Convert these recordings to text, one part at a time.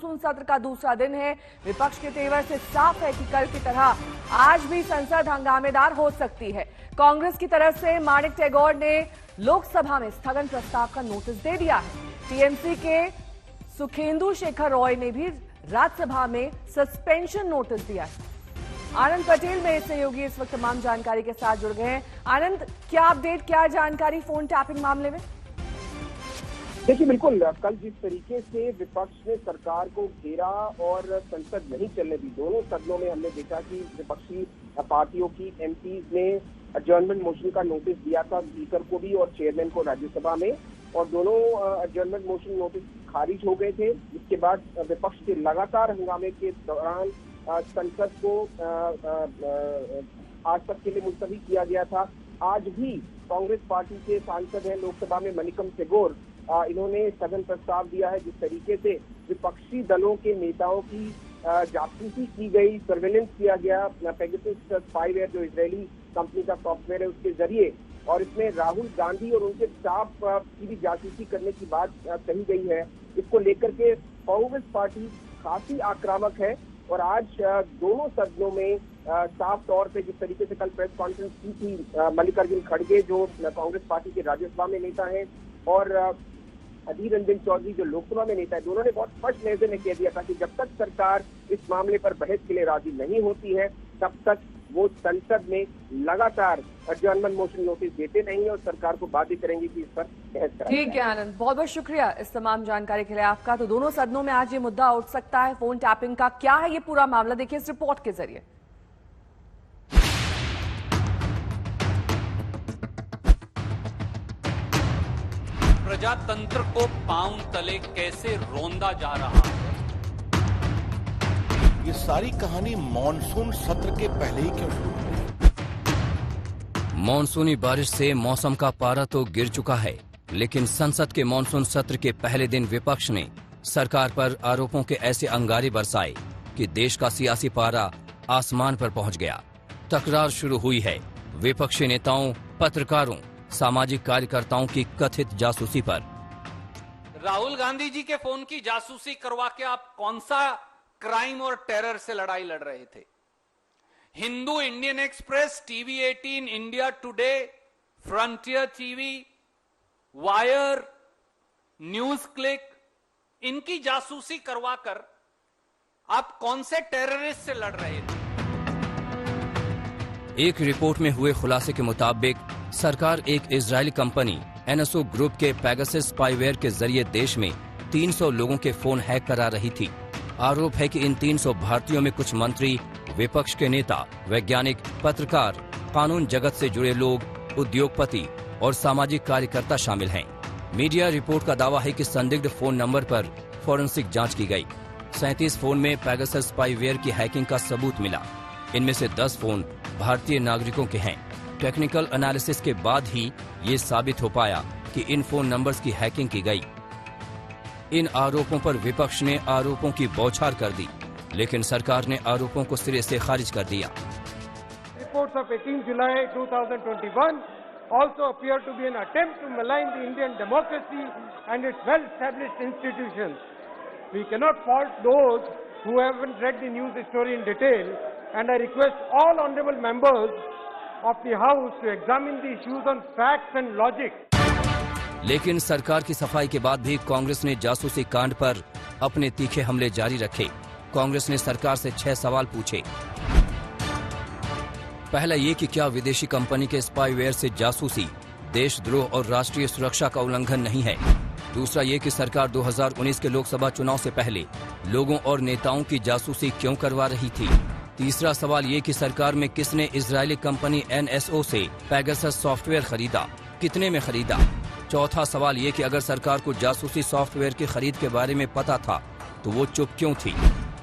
Monsoon सत्र का दूसरा दिन है। विपक्ष के तेवर से साफ है कि कल की तरह आज भी संसद हंगामेदार हो सकती है। कांग्रेस की तरफ से माणिक टैगोर ने लोकसभा में स्थगन प्रस्ताव का नोटिस दे दिया है। टीएमसी के सुखेंदु शेखर रॉय ने भी राज्यसभा में सस्पेंशन नोटिस दिया है। आनंद पटेल मेरे सहयोगी इस वक्त तमाम जानकारी के साथ जुड़ गए हैं। आनंद, क्या अपडेट, क्या जानकारी फोन टैपिंग मामले में? देखिए, बिल्कुल कल जिस तरीके से विपक्ष ने सरकार को घेरा और संसद नहीं चलने दी, दोनों सदनों में हमने देखा कि विपक्षी पार्टियों की एमपीज ने अडजर्नमेंट मोशन का नोटिस दिया था, स्पीकर को भी और चेयरमैन को राज्यसभा में, और दोनों अडजर्नमेंट मोशन नोटिस खारिज हो गए थे। इसके बाद विपक्ष के लगातार हंगामे के दौरान संसद को आज तक के लिए मुलतवी किया गया था। आज भी कांग्रेस पार्टी के सांसद हैं लोकसभा में मनिकम टैगोर, इन्होंने स्थगन प्रस्ताव दिया है। जिस तरीके से विपक्षी दलों के नेताओं की जासूसी की गई, सर्वेलेंस किया गया पेगासस स्पाईवेयर जो इजरायली कंपनी का सॉफ्टवेयर है उसके जरिए, और इसमें राहुल गांधी और उनके स्टाफ की भी जासूसी करने की बात कही गई है। इसको लेकर के कांग्रेस पार्टी काफी आक्रामक है और आज दोनों सदनों में साफ तौर पे जिस तरीके से कल प्रेस कॉन्फ्रेंस की थी मल्लिकार्जुन खड़गे जो कांग्रेस पार्टी के राज्यसभा में नेता हैं और अधीर रंजन चौधरी जो लोकसभा में नेता है, दोनों ने बहुत स्पष्ट लहजे में कह दिया था कि जब तक सरकार इस मामले पर बहस के लिए राजी नहीं होती है तब तक वो संसद में लगातार अडजर्नमेंट मोशन नोटिस देते नहीं और सरकार को बाध्य करेंगे कि इस पर बहस कराई। ठीक है आनंद, बहुत बहुत शुक्रिया इस तमाम जानकारी के लिए आपका। तो दोनों सदनों में आज ये मुद्दा उठ सकता है फोन टैपिंग का। क्या है ये पूरा मामला, देखिए इस रिपोर्ट के जरिए। प्रजातंत्र को पांव तले कैसे रौंदा जा रहा है। ये सारी कहानी मॉनसून सत्र के पहले ही क्यों शुरू हुई? मॉनसूनी बारिश से मौसम का पारा तो गिर चुका है, लेकिन संसद के मॉनसून सत्र के पहले दिन विपक्ष ने सरकार पर आरोपों के ऐसे अंगारे बरसाए कि देश का सियासी पारा आसमान पर पहुंच गया। तकरार शुरू हुई है विपक्षी नेताओं, पत्रकारों, सामाजिक कार्यकर्ताओं की कथित जासूसी पर। राहुल गांधी जी के फोन की जासूसी करवा के आप कौन सा क्राइम और टेरर से लड़ाई लड़ रहे थे? Hindu, Indian express, TV 18, India today, frontier TV, wire, news click, इनकी जासूसी करवाकर आप कौन से टेररिस्ट से लड़ रहे थे? एक रिपोर्ट में हुए खुलासे के मुताबिक सरकार एक इजरायली कंपनी एनएसओ ग्रुप के पेगासस स्पाईवेयर के जरिए देश में 300 लोगों के फोन हैक करा रही थी। आरोप है कि इन 300 भारतीयों में कुछ मंत्री, विपक्ष के नेता, वैज्ञानिक, पत्रकार, कानून जगत से जुड़े लोग, उद्योगपति और सामाजिक कार्यकर्ता शामिल हैं। मीडिया रिपोर्ट का दावा है कि संदिग्ध फोन नंबर पर फॉरेंसिक जांच की गई। 37 फोन में पेगासस स्पाईवेयर की हैकिंग का सबूत मिला। इनमें से 10 फोन भारतीय नागरिकों के हैं। टेक्निकल एनालिसिस के बाद ही ये साबित हो पाया कि इन फोन नंबर्स की हैकिंग की गई। इन आरोपों पर विपक्ष ने आरोपों की बौछार कर दी, लेकिन सरकार ने आरोपों को सिरे से खारिज कर दिया। Reports of 18 July 2021 also appear to be an attempt to malign the Indian democracy and its well-established institutions. We cannot fault those who haven't read the news story in detail, and I request all honorable members of the House to examine the issues on facts and logic. लेकिन सरकार की सफाई के बाद भी कांग्रेस ने जासूसी कांड पर अपने तीखे हमले जारी रखे। कांग्रेस ने सरकार से 6 सवाल पूछे। पहला ये कि क्या विदेशी कंपनी के स्पाईवेयर से जासूसी देशद्रोह और राष्ट्रीय सुरक्षा का उल्लंघन नहीं है। दूसरा ये कि सरकार 2019 के लोकसभा चुनाव से पहले लोगों और नेताओं की जासूसी क्यों करवा रही थी। तीसरा सवाल ये कि सरकार में किसने इजरायली कंपनी एनएसओ से पेगासस सॉफ्टवेयर खरीदा, कितने में खरीदा। चौथा सवाल ये कि अगर सरकार को जासूसी सॉफ्टवेयर की खरीद के बारे में पता था तो वो चुप क्यों थी।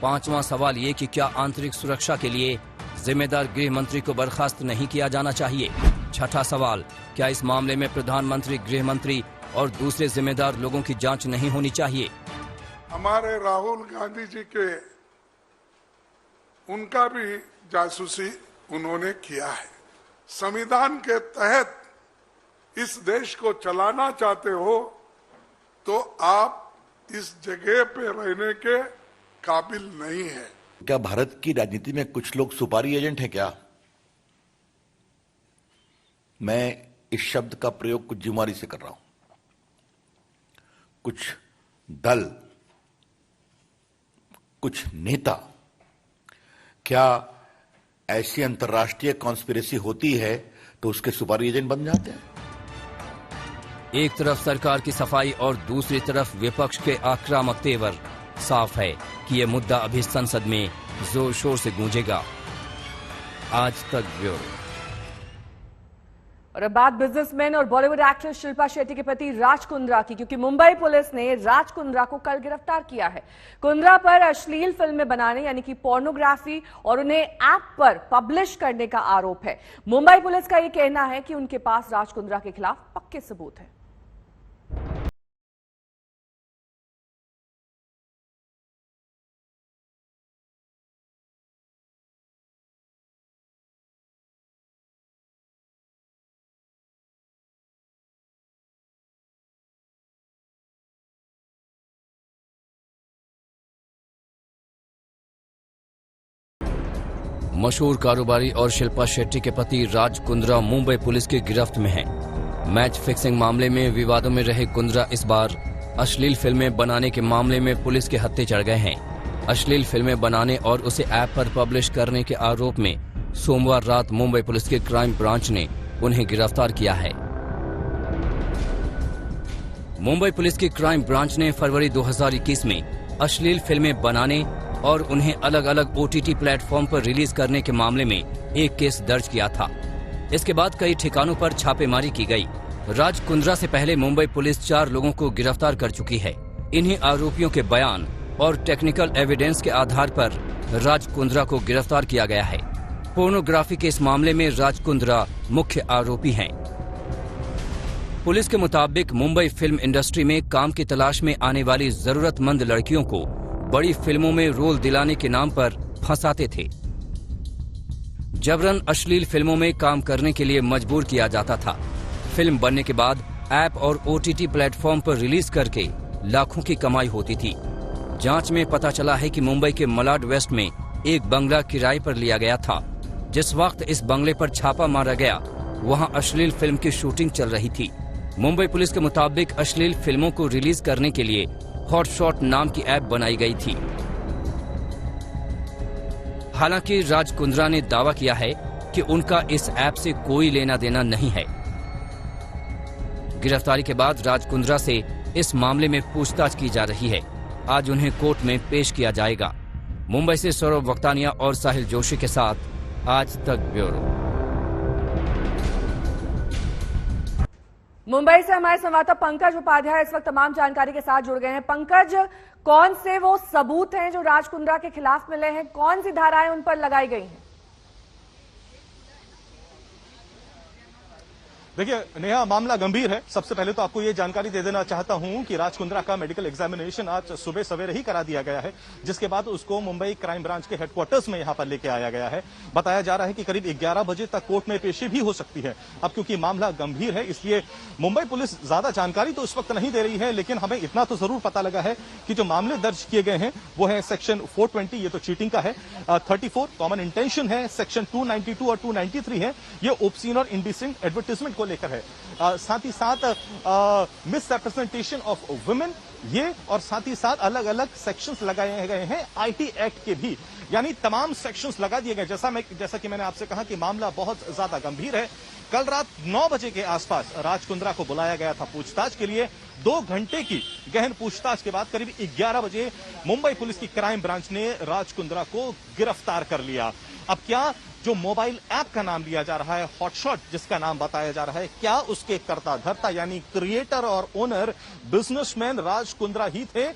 पांचवा सवाल ये कि क्या आंतरिक सुरक्षा के लिए जिम्मेदार गृह मंत्री को बर्खास्त नहीं किया जाना चाहिए। छठा सवाल, क्या इस मामले में प्रधानमंत्री, गृह मंत्री और दूसरे जिम्मेदार लोगों की जांच नहीं होनी चाहिए। हमारे राहुल गांधी जी के उनका भी जासूसी उन्होंने किया है। संविधान के तहत इस देश को चलाना चाहते हो तो आप इस जगह पे रहने के काबिल नहीं है। क्या भारत की राजनीति में कुछ लोग सुपारी एजेंट हैं क्या? मैं इस शब्द का प्रयोग कुछ जिम्मेदारी से कर रहा हूं। कुछ दल, कुछ नेता, क्या ऐसी अंतर्राष्ट्रीय कॉन्स्पिरेसी होती है तो उसके सुपारी एजेंट बन जाते हैं? एक तरफ सरकार की सफाई और दूसरी तरफ विपक्ष के आक्रामक तेवर। साफ है कि यह मुद्दा अभी संसद में जोर शोर से गूंजेगा। आज तक ब्यूरो। और अब बात बिजनेसमैन और बॉलीवुड एक्ट्रेस शिल्पा शेट्टी के पति राज कुंद्रा की, क्योंकि मुंबई पुलिस ने राज कुंद्रा को कल गिरफ्तार किया है। कुंद्रा पर अश्लील फिल्में बनाने यानी कि पोर्नोग्राफी और उन्हें ऐप पर पब्लिश करने का आरोप है। मुंबई पुलिस का यह कहना है कि उनके पास राज कुंद्रा के खिलाफ पक्के सबूत हैं। मशहूर कारोबारी और शिल्पा शेट्टी के पति राज कुंद्रा मुंबई पुलिस की गिरफ्त में हैं। मैच फिक्सिंग मामले में विवादों में रहे कुंद्रा इस बार अश्लील फिल्में बनाने के मामले में पुलिस के हत्थे चढ़ गए हैं। अश्लील फिल्में बनाने और उसे ऐप पर पब्लिश करने के आरोप में सोमवार रात मुंबई पुलिस के क्राइम ब्रांच ने उन्हें गिरफ्तार किया है। मुंबई पुलिस की क्राइम ब्रांच ने फरवरी 2021 में अश्लील फिल्में बनाने और उन्हें अलग अलग OTT प्लेटफॉर्म पर रिलीज करने के मामले में एक केस दर्ज किया था। इसके बाद कई ठिकानों पर छापेमारी की गई। राज कुंद्रा से पहले मुंबई पुलिस 4 लोगों को गिरफ्तार कर चुकी है। इन्हीं आरोपियों के बयान और टेक्निकल एविडेंस के आधार पर राज कुंद्रा को गिरफ्तार किया गया है। पोर्नोग्राफी के इस मामले में राज कुंद्रा मुख्य आरोपी हैं। पुलिस के मुताबिक मुंबई फिल्म इंडस्ट्री में काम की तलाश में आने वाली जरूरतमंद लड़कियों को बड़ी फिल्मों में रोल दिलाने के नाम पर फंसाते थे। जबरन अश्लील फिल्मों में काम करने के लिए मजबूर किया जाता था। फिल्म बनने के बाद ऐप और OTT प्लेटफॉर्म पर रिलीज करके लाखों की कमाई होती थी। जांच में पता चला है कि मुंबई के मलाड वेस्ट में एक बंगला किराए पर लिया गया था। जिस वक्त इस बंगले पर छापा मारा गया, वहां अश्लील फिल्म की शूटिंग चल रही थी। मुंबई पुलिस के मुताबिक अश्लील फिल्मों को रिलीज करने के लिए हॉटशॉट नाम की ऐप बनाई गई थी। हालांकि राज कुंद्रा ने दावा किया है कि उनका इस ऐप से कोई लेना देना नहीं है। गिरफ्तारी के बाद राज कुंद्रा से इस मामले में पूछताछ की जा रही है। आज उन्हें कोर्ट में पेश किया जाएगा। मुंबई से सौरभ वक्तानिया और साहिल जोशी के साथ आज तक ब्यूरो। मुंबई से हमारे संवाददाता पंकज उपाध्याय इस वक्त तमाम जानकारी के साथ जुड़ गए हैं। पंकज, कौन से वो सबूत हैं जो राज कुंद्रा के खिलाफ मिले हैं? कौन सी धाराएं उन पर लगाई गई हैं? देखिए नेहा, मामला गंभीर है। सबसे पहले तो आपको ये जानकारी दे देना चाहता हूं कि राज कुंद्रा का मेडिकल एग्जामिनेशन आज सुबह सवेरे ही करा दिया गया है, जिसके बाद उसको मुंबई क्राइम ब्रांच के हेडक्वार्टर्स में यहां पर लेके आया गया है। बताया जा रहा है कि करीब 11 बजे तक कोर्ट में पेशी भी हो सकती है। अब क्योंकि मामला गंभीर है, इसलिए मुंबई पुलिस ज्यादा जानकारी तो इस वक्त नहीं दे रही है, लेकिन हमें इतना तो जरूर पता लगा है कि जो मामले दर्ज किए गए हैं वो है सेक्शन 420, ये तो चीटिंग का है, 34 कॉमन इंटेंशन है, सेक्शन 292 और 293 है, ये ओब्सीन और इंडिसेंट एडवर्टाइजमेंट को लेकर है। साथ ही साथ मिसरिप्रेजेंटेशन ऑफ वुमेन, ये और साथ ही साथ अलग अलग सेक्शंस लगाए गए हैं IT एक्ट के भी, यानी तमाम सेक्शंस लगा दिए गए। जैसा कि मैंने आपसे कहा कि मामला बहुत ज्यादा गंभीर है। कल रात 9 बजे के आसपास राज कुंद्रा को बुलाया गया था पूछताछ के लिए। 2 घंटे की गहन पूछताछ के बाद करीब 11 बजे मुंबई पुलिस की क्राइम ब्रांच ने राज कुंद्रा को गिरफ्तार कर लिया। अब क्या जो मोबाइल ऐप का नाम लिया जा रहा है, हॉटशॉट जिसका नाम बताया जा रहा है, क्या उसके कर्ता धर्ता यानी क्रिएटर और ओनर बिजनेसमैन राज कुंद्रा ही थे?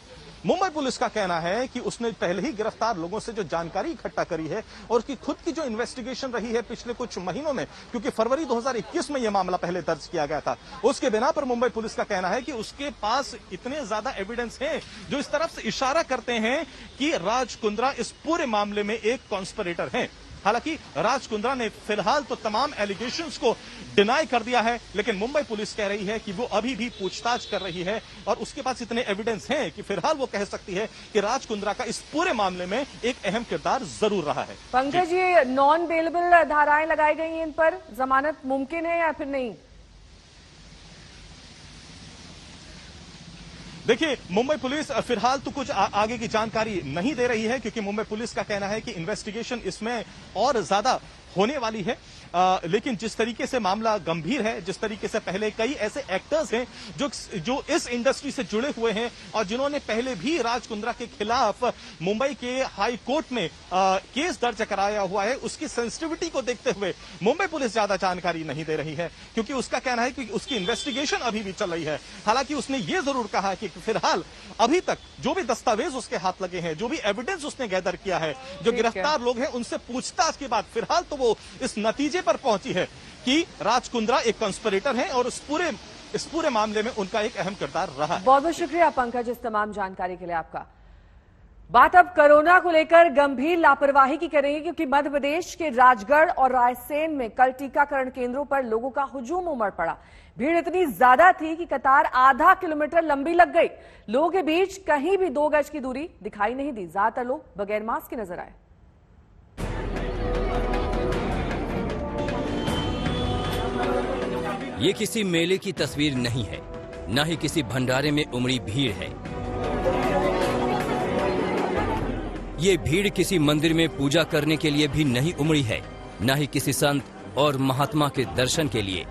मुंबई पुलिस का कहना है कि उसने पहले ही गिरफ्तार लोगों से जो जानकारी इकट्ठा करी है और उसकी खुद की जो इन्वेस्टिगेशन रही है पिछले कुछ महीनों में, क्योंकि फरवरी 2021 में यह मामला पहले दर्ज किया गया था, उसके बिना पर मुंबई पुलिस का कहना है कि उसके पास इतने ज्यादा एविडेंस हैं जो इस तरफ से इशारा करते हैं कि राज कुंद्रा इस पूरे मामले में एक कॉन्स्पिरेटर हैं। हालांकि राज कुंद्रा ने फिलहाल तो तमाम एलिगेशंस को डिनाई कर दिया है, लेकिन मुंबई पुलिस कह रही है कि वो अभी भी पूछताछ कर रही है और उसके पास इतने एविडेंस हैं कि फिलहाल वो कह सकती है कि राज कुंद्रा का इस पूरे मामले में एक अहम किरदार जरूर रहा है। पंकज, ये नॉन बेलेबल धाराएं लगाई गई हैं, इन पर जमानत मुमकिन है या फिर नहीं? देखिए, मुंबई पुलिस फिलहाल तो कुछ आगे की जानकारी नहीं दे रही है, क्योंकि मुंबई पुलिस का कहना है कि इन्वेस्टिगेशन इसमें और ज्यादा होने वाली है। लेकिन जिस तरीके से मामला गंभीर है, जिस तरीके से पहले कई ऐसे एक्टर्स हैं जो इस इंडस्ट्री से जुड़े हुए हैं और जिन्होंने पहले भी राज कुंद्रा के खिलाफ मुंबई के हाई कोर्ट में केस दर्ज कराया हुआ है, उसकी सेंसिटिविटी को देखते हुए मुंबई पुलिस ज्यादा जानकारी नहीं दे रही है, क्योंकि उसका कहना है कि उसकी इन्वेस्टिगेशन अभी भी चल रही है। हालांकि उसने ये जरूर कहा कि फिलहाल अभी तक जो भी दस्तावेज उसके हाथ लगे हैं, जो भी एविडेंस उसने गैदर किया है, जो गिरफ्तार लोग हैं, उनसे पूछताछ के बाद फिलहाल तो वो इस नतीजे पर पहुंची है कि राज कुंद्रा एक कंस्पिरेटर है और इस पूरे मामले में उनका एक अहम किरदार रहा है। बहुत बहुत शुक्रिया पंकज इस तमाम जानकारी के लिए आपका। बात अब कोरोना को लेकर गंभीर लापरवाही की करेंगे, क्योंकि मध्य प्रदेश के राजगढ़ और रायसेन में कल टीकाकरण केंद्रों पर लोगों का हुजूम उमड़ पड़ा। भीड़ इतनी ज्यादा थी कि कतार आधा किलोमीटर लंबी लग गई। लोगों के बीच कहीं भी 2 गज की दूरी दिखाई नहीं दी। ज्यादातर लोग बगैर मास्क के नजर आए। ये किसी मेले की तस्वीर नहीं है, न ही किसी भंडारे में उमड़ी भीड़ है। ये भीड़ किसी मंदिर में पूजा करने के लिए भी नहीं उमड़ी है, न ही किसी संत और महात्मा के दर्शन के लिए।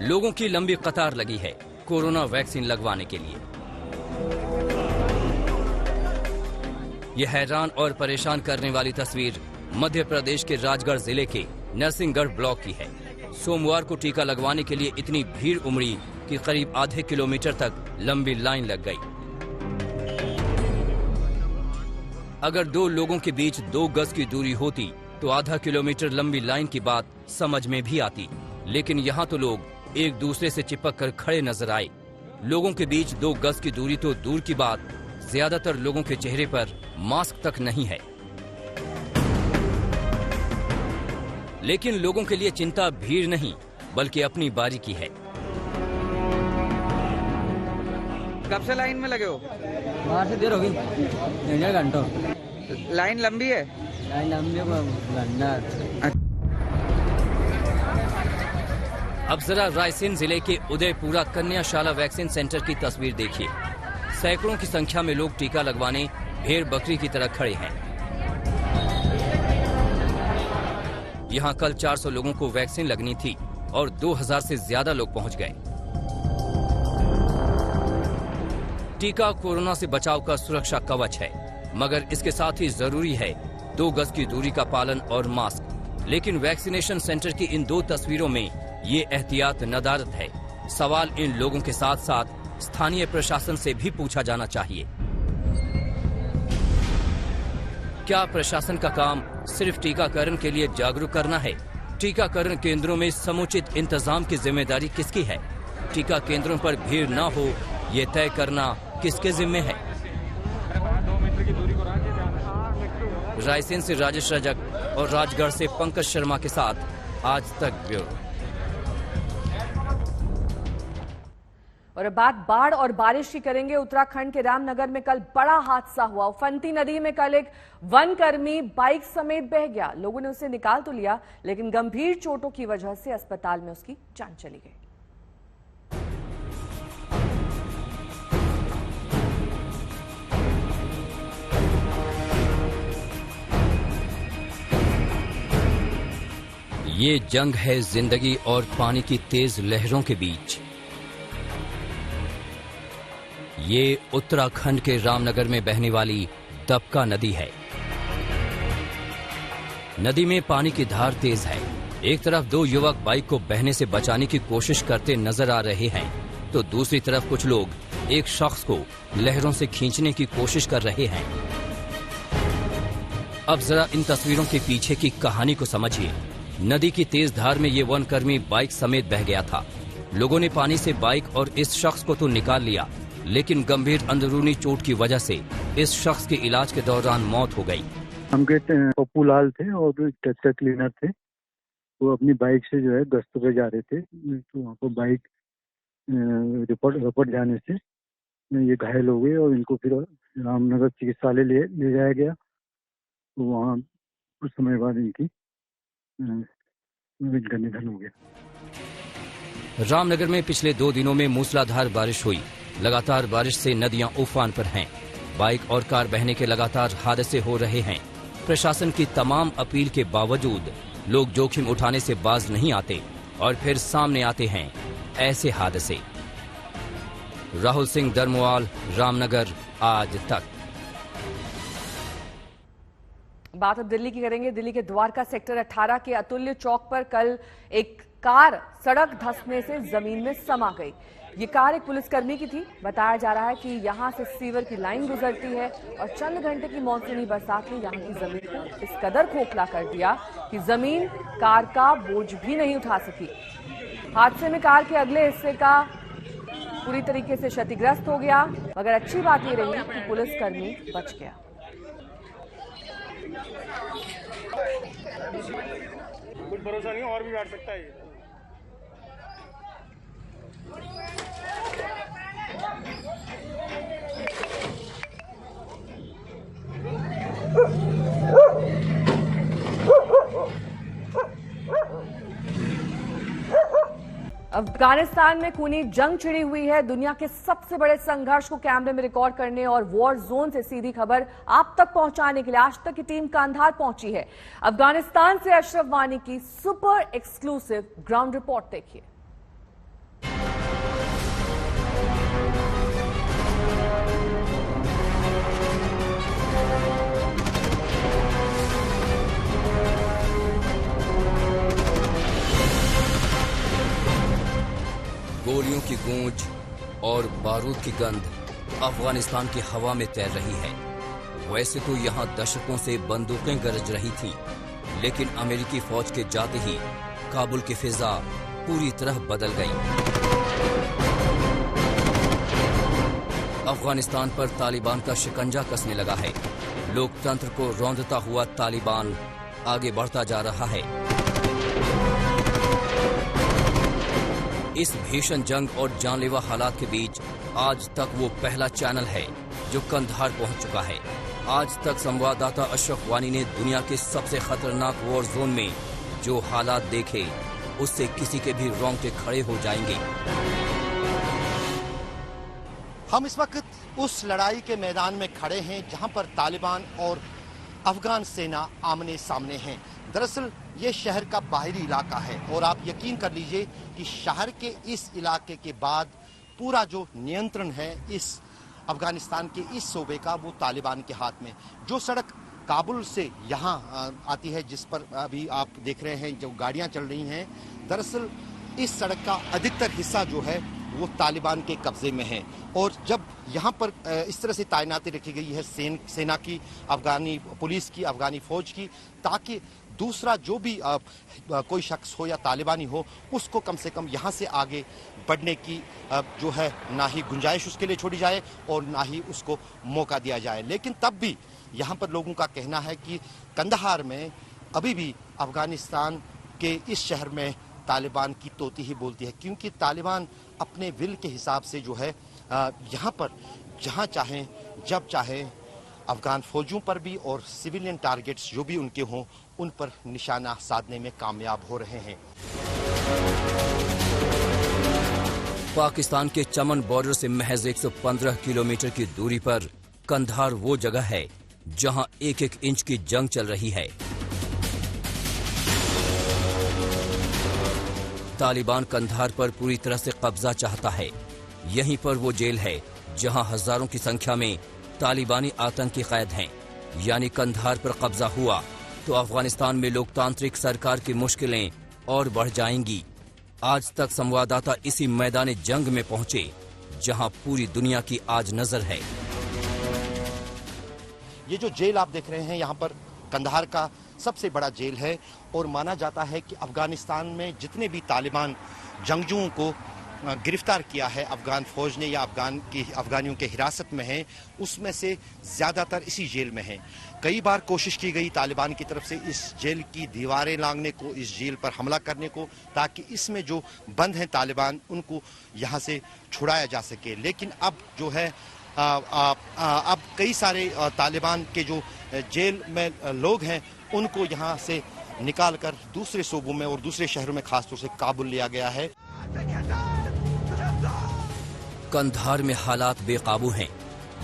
लोगों की लंबी कतार लगी है कोरोना वैक्सीन लगवाने के लिए। यह हैरान और परेशान करने वाली तस्वीर मध्य प्रदेश के राजगढ़ जिले के नरसिंहगढ़ ब्लॉक की है। सोमवार को टीका लगवाने के लिए इतनी भीड़ उमड़ी कि करीब आधे किलोमीटर तक लंबी लाइन लग गई। अगर 2 लोगों के बीच 2 गज की दूरी होती तो आधा किलोमीटर लंबी लाइन की बात समझ में भी आती, लेकिन यहाँ तो लोग एक दूसरे से चिपक कर खड़े नजर आए। लोगों के बीच 2 गज की दूरी तो दूर की बात, ज्यादातर लोगों के चेहरे पर मास्क तक नहीं है। लेकिन लोगों के लिए चिंता भीड़ नहीं बल्कि अपनी बारी की है। कब से लाइन में लगे हो? बाहर से देर होगी, 1.5 घंटा। लाइन लंबी है? लाइन लंबी है। अब जरा रायसेन जिले के उदयपुरा कन्याशाला वैक्सीन सेंटर की तस्वीर देखिए। सैकड़ों की संख्या में लोग टीका लगवाने भेड़ बकरी की तरह खड़े हैं। यहाँ कल 400 लोगों को वैक्सीन लगनी थी और 2000 से ज्यादा लोग पहुंच गए। टीका कोरोना से बचाव का सुरक्षा कवच है, मगर इसके साथ ही जरूरी है 2 गज की दूरी का पालन और मास्क। लेकिन वैक्सीनेशन सेंटर की इन 2 तस्वीरों में ये एहतियात नदारद है। सवाल इन लोगों के साथ साथ स्थानीय प्रशासन से भी पूछा जाना चाहिए। क्या प्रशासन का काम सिर्फ टीकाकरण के लिए जागरूक करना है? टीकाकरण केंद्रों में समुचित इंतजाम की जिम्मेदारी किसकी है? टीका केंद्रों पर भीड़ न हो ये तय करना किसके जिम्मे है? रायसेन से राजेश रजक और राजगढ़ से पंकज शर्मा के साथ आज तक ब्यूरो। और अब बात बाढ़ और बारिश की करेंगे। उत्तराखंड के रामनगर में कल बड़ा हादसा हुआ। उफनती नदी में कल एक वनकर्मी बाइक समेत बह गया। लोगों ने उसे निकाल तो लिया, लेकिन गंभीर चोटों की वजह से अस्पताल में उसकी जान चली गई। ये जंग है जिंदगी और पानी की तेज लहरों के बीच। ये उत्तराखंड के रामनगर में बहने वाली तपका नदी है। नदी में पानी की धार तेज है। एक तरफ 2 युवक बाइक को बहने से बचाने की कोशिश करते नजर आ रहे हैं, तो दूसरी तरफ कुछ लोग एक शख्स को लहरों से खींचने की कोशिश कर रहे हैं। अब जरा इन तस्वीरों के पीछे की कहानी को समझिए। नदी की तेज धार में ये वनकर्मी बाइक समेत बह गया था। लोगों ने पानी से बाइक और इस शख्स को तो निकाल लिया, लेकिन गंभीर अंदरूनी चोट की वजह से इस शख्स की इलाज के दौरान मौत हो गई। हम कहते हैं पप्पू लाल थे और ट्रैक्टर क्लीनर थे। वो अपनी बाइक से जो है गश्त पे जा रहे थे, तो वहाँ पर बाइक रिपोर्ट जाने से ये घायल हो गए और इनको फिर रामनगर चिकित्सालय ले जाया गया। तो वहाँ कुछ समय बाद इनका निधन हो गया। रामनगर में पिछले 2 दिनों में मूसलाधार बारिश हुई। लगातार बारिश से नदियां उफान पर हैं। बाइक और कार बहने के लगातार हादसे हो रहे हैं। प्रशासन की तमाम अपील के बावजूद लोग जोखिम उठाने से बाज नहीं आते और फिर सामने आते हैं ऐसे हादसे। राहुल सिंह दरमुआल, रामनगर, आज तक। बात अब दिल्ली की करेंगे। दिल्ली के द्वारका सेक्टर 18 के अतुल्य चौक पर कल एक कार सड़क धंसने से जमीन में समा गई। ये कार एक पुलिसकर्मी की थी। बताया जा रहा है कि यहां से सीवर की लाइन गुजरती है और चंद घंटे की मानसूनी बरसात ने यहां की जमीन को इस कदर खोखला कर दिया कि जमीन कार का बोझ भी नहीं उठा सकी। हादसे में कार के अगले हिस्से का पूरी तरीके से क्षतिग्रस्त हो गया, मगर अच्छी बात यह रही कि पुलिसकर्मी बच गया। कुछ भरोसा नहीं, और भी बैठ सकता है ये। अफगानिस्तान में खूनी जंग छिड़ी हुई है। दुनिया के सबसे बड़े संघर्ष को कैमरे में रिकॉर्ड करने और वॉर जोन से सीधी खबर आप तक पहुंचाने के लिए आज तक की टीम कांधार पहुंची है। अफगानिस्तान से अशरफ वानी की सुपर एक्सक्लूसिव ग्राउंड रिपोर्ट देखिए। गोलियों की गूंज और बारूद की गंध अफगानिस्तान की हवा में तैर रही है। वैसे तो यहां दशकों से बंदूकें गरज रही थी, लेकिन अमेरिकी फौज के जाते ही काबुल की फिजा पूरी तरह बदल गई। अफगानिस्तान पर तालिबान का शिकंजा कसने लगा है। लोकतंत्र को रौंदता हुआ तालिबान आगे बढ़ता जा रहा है। इस भीषण जंग और जानलेवा हालात के बीच आज तक वो पहला चैनल है जो कंधार पहुंच चुका है। आज तक संवाददाता अशरफ वानी ने दुनिया के सबसे खतरनाक वॉर जोन में जो हालात देखे, उससे किसी के भी रोंगटे खड़े हो जाएंगे। हम इस वक्त उस लड़ाई के मैदान में खड़े हैं जहां पर तालिबान और अफगान सेना आमने सामने हैं। दरअसल ये शहर का बाहरी इलाका है और आप यकीन कर लीजिए कि शहर के इस इलाके के बाद पूरा जो नियंत्रण है इस अफगानिस्तान के इस सूबे का, वो तालिबान के हाथ में। जो सड़क काबुल से यहाँ आती है, जिस पर अभी आप देख रहे हैं जो गाड़ियाँ चल रही हैं, दरअसल इस सड़क का अधिकतर हिस्सा जो है वो तालिबान के कब्जे में है। और जब यहाँ पर इस तरह से तैनाती रखी गई है सेना की, अफगानी पुलिस की, अफगानी फौज की, ताकि दूसरा जो भी कोई शख्स हो या तालिबानी हो, उसको कम से कम यहाँ से आगे बढ़ने की जो है ना ही गुंजाइश उसके लिए छोड़ी जाए और ना ही उसको मौका दिया जाए। लेकिन तब भी यहाँ पर लोगों का कहना है कि कंदहार में अभी भी अफगानिस्तान के इस शहर में तालिबान की तोती ही बोलती है, क्योंकि तालिबान अपने विल के हिसाब से जो है यहाँ पर जहाँ चाहें जब चाहें अफगान फौजियों पर भी और सिविलियन टारगेट्स जो भी उनके हों उन पर निशाना साधने में कामयाब हो रहे हैं। पाकिस्तान के चमन बॉर्डर से महज 115 किलोमीटर की दूरी पर कंधार वो जगह है जहां एक एक इंच की जंग चल रही है। तालिबान कंधार पर पूरी तरह से कब्जा चाहता है। यहीं पर वो जेल है जहां हजारों की संख्या में तालिबानी आतंकी कैद हैं। यानी कंधार पर कब्जा हुआ तो अफगानिस्तान में लोकतांत्रिक सरकार की मुश्किलें और बढ़ जाएंगी। आज तक संवाददाता इसी मैदान जंग में पहुंचे जहां पूरी दुनिया की आज नजर है। ये जो जेल आप देख रहे हैं यहाँ पर कंधार का सबसे बड़ा जेल है और माना जाता है कि अफगानिस्तान में जितने भी तालिबान जंगजुओं को गिरफ्तार किया है अफगान फौज ने या अफगानियों के हिरासत में हैं, उसमें से ज़्यादातर इसी जेल में हैं। कई बार कोशिश की गई तालिबान की तरफ से इस जेल की दीवारें लांघने को, इस जेल पर हमला करने को, ताकि इसमें जो बंद हैं तालिबान उनको यहाँ से छुड़ाया जा सके। लेकिन अब जो है अब कई सारे तालिबान के जो जेल में लोग हैं उनको यहाँ से निकालकर दूसरे सूबों में और दूसरे शहरों में, खासतौर से काबुल लिया गया है। कंधार में हालात बेकाबू हैं।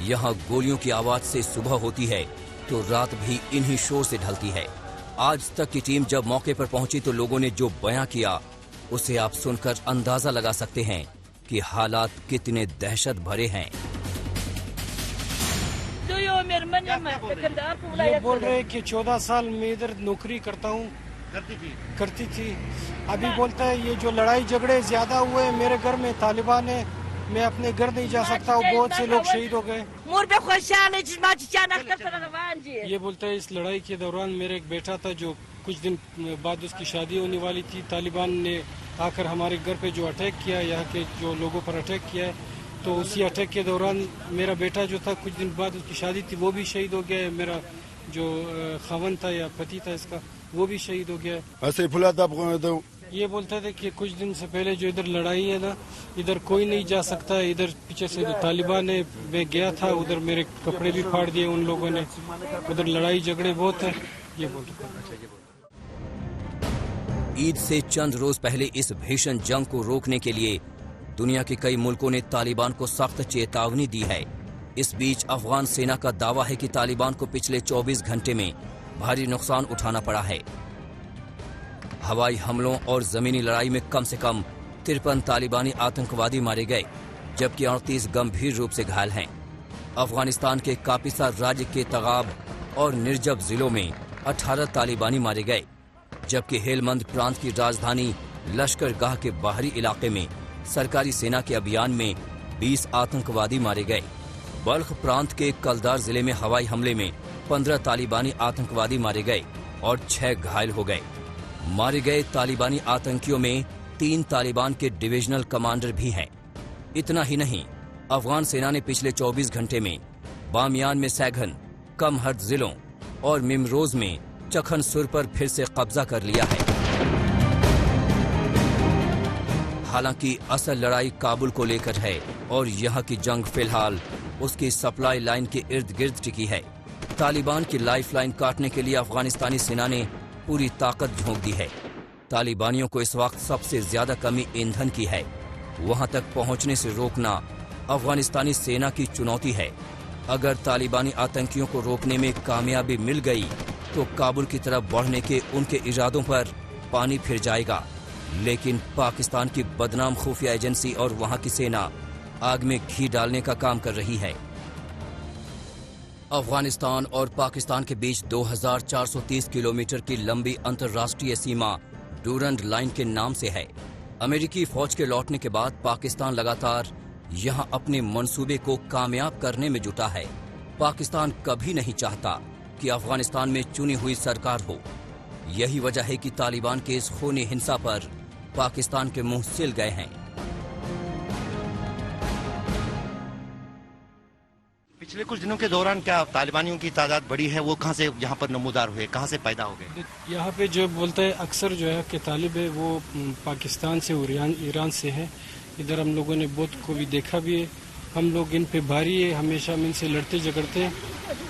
यहाँ गोलियों की आवाज से सुबह होती है तो रात भी इन्हीं शोर से ढलती है। आज तक की टीम जब मौके पर पहुंची तो लोगों ने जो बयां किया उसे आप सुनकर अंदाजा लगा सकते हैं कि हालात कितने दहशत भरे हैं। ये बोल रहे हैं कि 14 साल में इधर नौकरी करता हूँ, करती थी। अभी बोलता है ये जो लड़ाई झगड़े ज्यादा हुए मेरे घर में, तालिबान है, मैं अपने घर नहीं जा सकता हूँ, बहुत से लोग शहीद हो गए। ये बोलता है इस लड़ाई के दौरान मेरा एक बेटा था जो कुछ दिन बाद उसकी शादी होने वाली थी। तालिबान ने आकर हमारे घर पे जो अटैक किया, यहाँ के जो लोगों पर अटैक किया है, तो उसी अटैक के दौरान मेरा बेटा जो था कुछ दिन बाद उसकी शादी थी वो भी शहीद हो गया है। मेरा जो खावन था या पति था इसका वो भी शहीद हो गया है। ऐसे फुला था। ये बोलते थे कि कुछ दिन से पहले जो इधर लड़ाई है ना, इधर कोई नहीं जा सकता है, इधर पीछे से तालिबान है। मैं गया था उधर, मेरे कपड़े भी फाड़ दिए उन लोगों ने, उधर लड़ाई झगड़े बहुत है। ये बोलते। ईद से चंद रोज पहले इस भीषण जंग को रोकने के लिए दुनिया के कई मुल्कों ने तालिबान को सख्त चेतावनी दी है। इस बीच अफगान सेना का दावा है कि तालिबान को पिछले 24 घंटे में भारी नुकसान उठाना पड़ा है। हवाई हमलों और जमीनी लड़ाई में कम से कम 53 तालिबानी आतंकवादी मारे गए, जबकि 38 गंभीर रूप से घायल हैं। अफगानिस्तान के कापिसा राज्य के तगाब और निर्जब जिलों में 18 तालिबानी मारे गए, जबकि हेलमंद प्रांत की राजधानी लश्करगाह के बाहरी इलाके में सरकारी सेना के अभियान में 20 आतंकवादी मारे गए। बल्ख प्रांत के कलदार जिले में हवाई हमले में 15 तालिबानी आतंकवादी मारे गए और 6 घायल हो गए। मारे गए तालिबानी आतंकियों में 3 तालिबान के डिविजनल कमांडर भी हैं। इतना ही नहीं, अफगान सेना ने पिछले 24 घंटे में बामियान में सैघन, कमहर्द जिलों और मिमरोज में चखन सुर पर फिर से कब्जा कर लिया है। हालांकि असल लड़ाई काबुल को लेकर है और यहाँ की जंग फिलहाल उसकी सप्लाई लाइन के इर्द गिर्द टिकी है। तालिबान की लाइफलाइन काटने के लिए अफगानिस्तानी सेना ने पूरी ताकत झोंक दी है। तालिबानियों को इस वक्त सबसे ज्यादा कमी ईंधन की है। वहां तक पहुंचने से रोकना अफगानिस्तानी सेना की चुनौती है। अगर तालिबानी आतंकियों को रोकने में कामयाबी मिल गई तो काबुल की तरफ बढ़ने के उनके इरादों पर पानी फिर जाएगा। लेकिन पाकिस्तान की बदनाम खुफिया एजेंसी और वहां की सेना आग में घी डालने का काम कर रही है। अफगानिस्तान और पाकिस्तान के बीच 2430 किलोमीटर की लंबी अंतर्राष्ट्रीय सीमा डूरंड लाइन के नाम से है। अमेरिकी फौज के लौटने के बाद पाकिस्तान लगातार यहां अपने मंसूबे को कामयाब करने में जुटा है। पाकिस्तान कभी नहीं चाहता कि अफगानिस्तान में चुनी हुई सरकार हो। यही वजह है कि तालिबान के इस खूनी हिंसा पर पाकिस्तान के मुंह सिल गए हैं। पिछले कुछ दिनों के दौरान क्या तालिबानियों की तादाद बढ़ी है? वो कहाँ से यहाँ पर नमूदार हुए, कहाँ से पैदा हो गए? यहाँ पे जो बोलते हैं अक्सर जो है कि तालिब है वो पाकिस्तान से और ईरान से है। इधर हम लोगों ने बहुत को भी देखा भी है। हम लोग इन पे भारी है, हमेशा हम इनसे लड़ते झगड़ते हैं।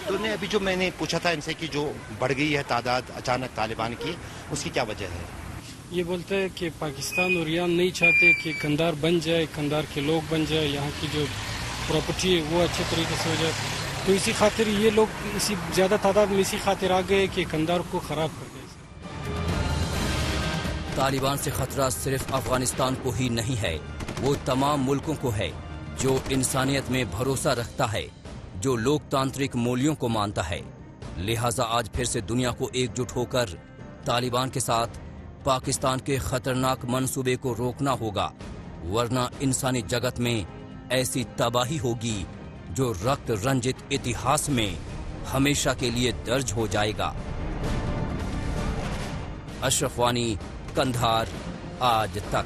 तो अभी जो मैंने पूछा था इनसे कि जो बढ़ गई है तादाद अचानक तालिबान की, उसकी क्या वजह है? ये बोलते हैं कि पाकिस्तान और ईरान नहीं चाहते कि कंधार बन जाए, कंधार के लोग बन जाए, यहाँ की जो प्रॉपर्टी है वो अच्छे तरीके से हो जाए। तो इसी खातिर ये लोग इसी ज्यादा तादाद में इसी खातिर आ गए कि कंधार को खराब कर गए। तालिबान से खतरा सिर्फ अफगानिस्तान को ही नहीं है, वो तमाम मुल्कों को है जो इंसानियत में भरोसा रखता है, जो लोकतांत्रिक मूल्यों को मानता है। लिहाजा आज फिर से दुनिया को एकजुट होकर तालिबान के साथ पाकिस्तान के खतरनाक मंसूबे को रोकना होगा, वरना इंसानी जगत में ऐसी तबाही होगी जो रक्त रंजित इतिहास में हमेशा के लिए दर्ज हो जाएगा। अशरफ वानी, कंधार, आज तक।